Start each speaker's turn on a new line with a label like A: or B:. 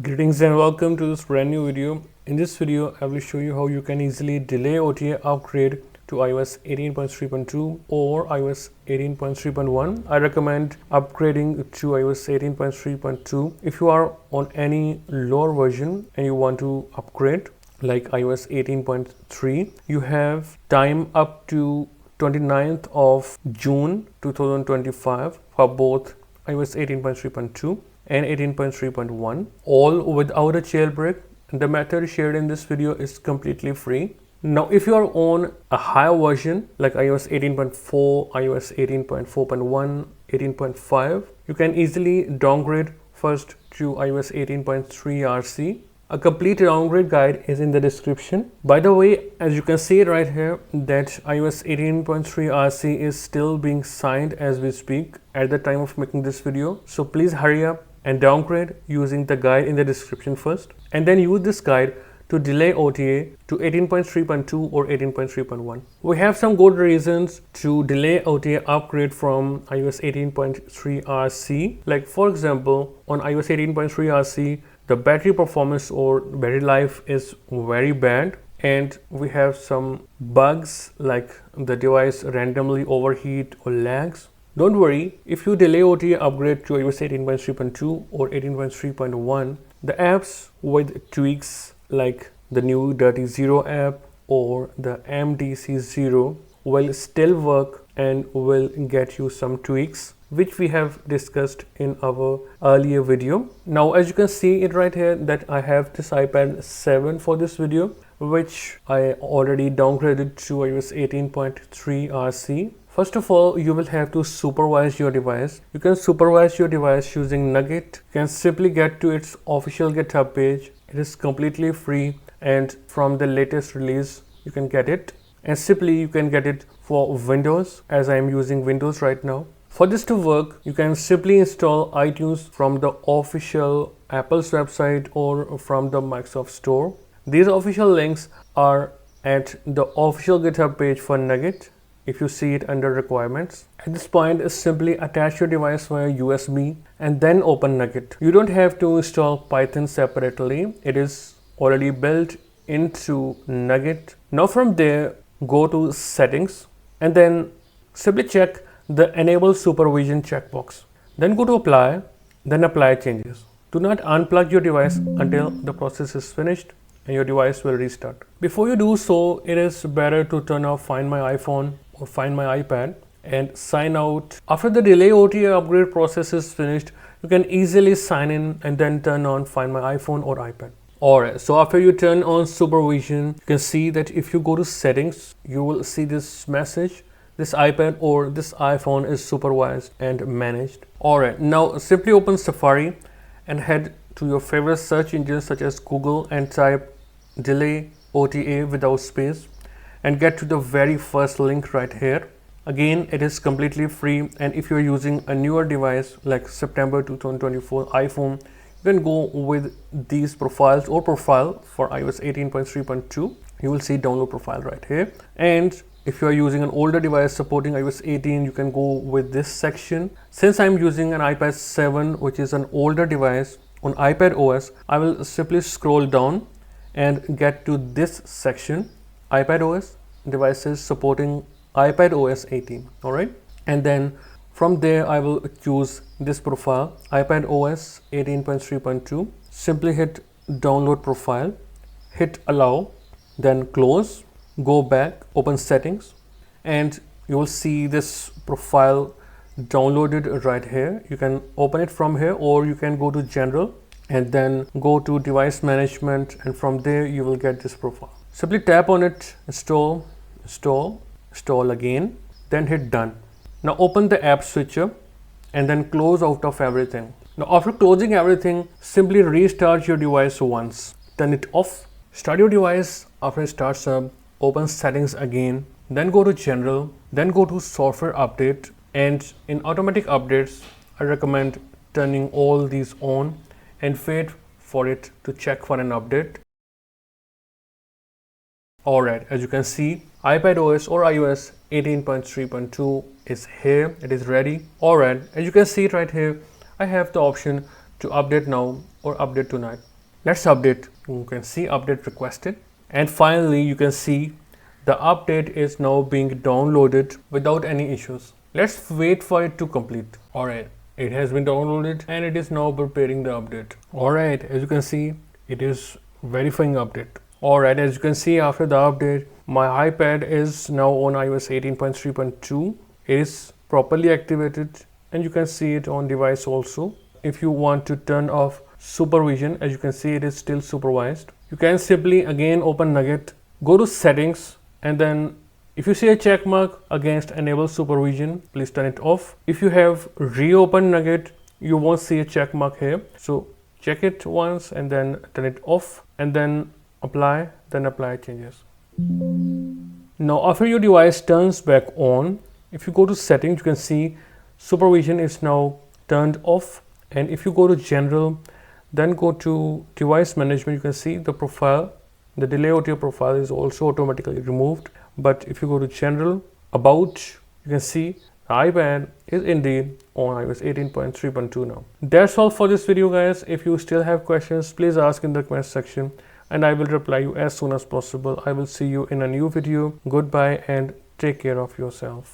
A: Greetings and welcome to this brand new video. In this video, I will show you how you can easily delay OTA upgrade to iOS 18.3.2 or iOS 18.3.1. I recommend upgrading to iOS 18.3.2 if you are on any lower version and you want to upgrade like iOS 18.3. You have time up to 29th of June 2025 for both iOS 18.3.2 and 18.3.1, all without a jailbreak. The method shared in this video is completely free. Now, if you are on a higher version like iOS 18.4, iOS 18.4.1, 18.5, you can easily downgrade first to iOS 18.3 RC. A complete downgrade guide is in the description. By the way, as you can see right here, that iOS 18.3 RC is still being signed as we speak at the time of making this video. So please hurry up and downgrade using the guide in the description first, and then use this guide to delay OTA to 18.3.2 or 18.3.1. We have some good reasons to delay OTA upgrade from iOS 18.3 RC. Like for example, on iOS 18.3 RC, the battery performance or battery life is very bad, and we have some bugs like the device randomly overheat or lags. Don't worry, if you delay OTA upgrade to iOS 18.3.2 or 18.3.1, the apps with tweaks like the new Dirty Zero app or the MDC-0 will still work and will get you some tweaks, which we have discussed in our earlier video. Now, as you can see it right here, that I have this iPad 7 for this video, which I already downgraded to iOS 18.3 RC. First of all, you will have to supervise your device. You can supervise your device using Nugget. You can simply get to its official GitHub page. It is completely free, and from the latest release you can get it, and simply you can get it for Windows, as I am using Windows right now. For this to work, you can simply install iTunes from the official Apple's website or from the Microsoft Store. These official links are at the official GitHub page for Nugget. If you see it under requirements, at this point, simply attach your device via USB and then open Nugget. You don't have to install Python separately. It is already built into Nugget. Now from there, go to settings and then simply check the enable supervision checkbox. Then go to apply, then apply changes. Do not unplug your device until the process is finished and your device will restart. Before you do so, it is better to turn off Find My iPhone or Find My iPad and sign out. After the delay OTA upgrade process is finished, you can easily sign in and then turn on Find My iPhone or iPad. Alright, so after you turn on supervision, you can see that if you go to settings, you will see this message. This iPad or this iPhone is supervised and managed. Alright, now simply open Safari and head to your favorite search engines such as Google and type delay OTA without space and get to the very first link right here. Again, it is completely free, and if you're using a newer device like September 2024 iPhone, you can go with these profiles or profile for iOS 18.3.2. You will see download profile right here. And if you are using an older device supporting iOS 18, you can go with this section. Since I'm using an iPad 7, which is an older device on iPad OS, I will simply scroll down and get to this section, iPad OS devices supporting iPad OS 18. All right, and then from there I will choose this profile, iPad OS 18.3.2. Simply hit download profile, hit allow, then close, go back, open settings, and you will see this profile downloaded right here. You can open it from here, or you can go to general and then go to device management, and from there you will get this profile. Simply tap on it, install again, then hit done. Now open the app switcher and then close out of everything. Now after closing everything, simply restart your device once, turn it off, start your device. After it starts up, open settings again, then go to general, then go to software update, and in automatic updates I recommend turning all these on and wait for it to check for an update. Alright, as you can see, iPad OS or iOS 18.3.2 is here. It is ready. Alright, as you can see right here, I have the option to update now or update tonight. Let's update. You can see update requested, and finally you can see the update is now being downloaded without any issues. Let's wait for it to complete. Alright, it has been downloaded and it is now preparing the update. Alright, as you can see, it is verifying update. Alright, as you can see, after the update, my iPad is now on iOS 18.3.2. It is properly activated and you can see it on device also. If you want to turn off supervision, as you can see, it is still supervised. You can simply again open Nugget, go to settings, and then if you see a check mark against enable supervision, please turn it off. If you have reopened Nugget, you won't see a check mark here. So check it once and then turn it off and then apply changes. Now after your device turns back on, if you go to settings, you can see supervision is now turned off. And if you go to general, then go to device management, you can see the profile, the delay OTA profile is also automatically removed. But if you go to general, about, you can see the iPad is indeed on iOS 18.3.2 now. That's all for this video, guys. If you still have questions, please ask in the comment section and I will reply you as soon as possible. I will see you in a new video. Goodbye and take care of yourself.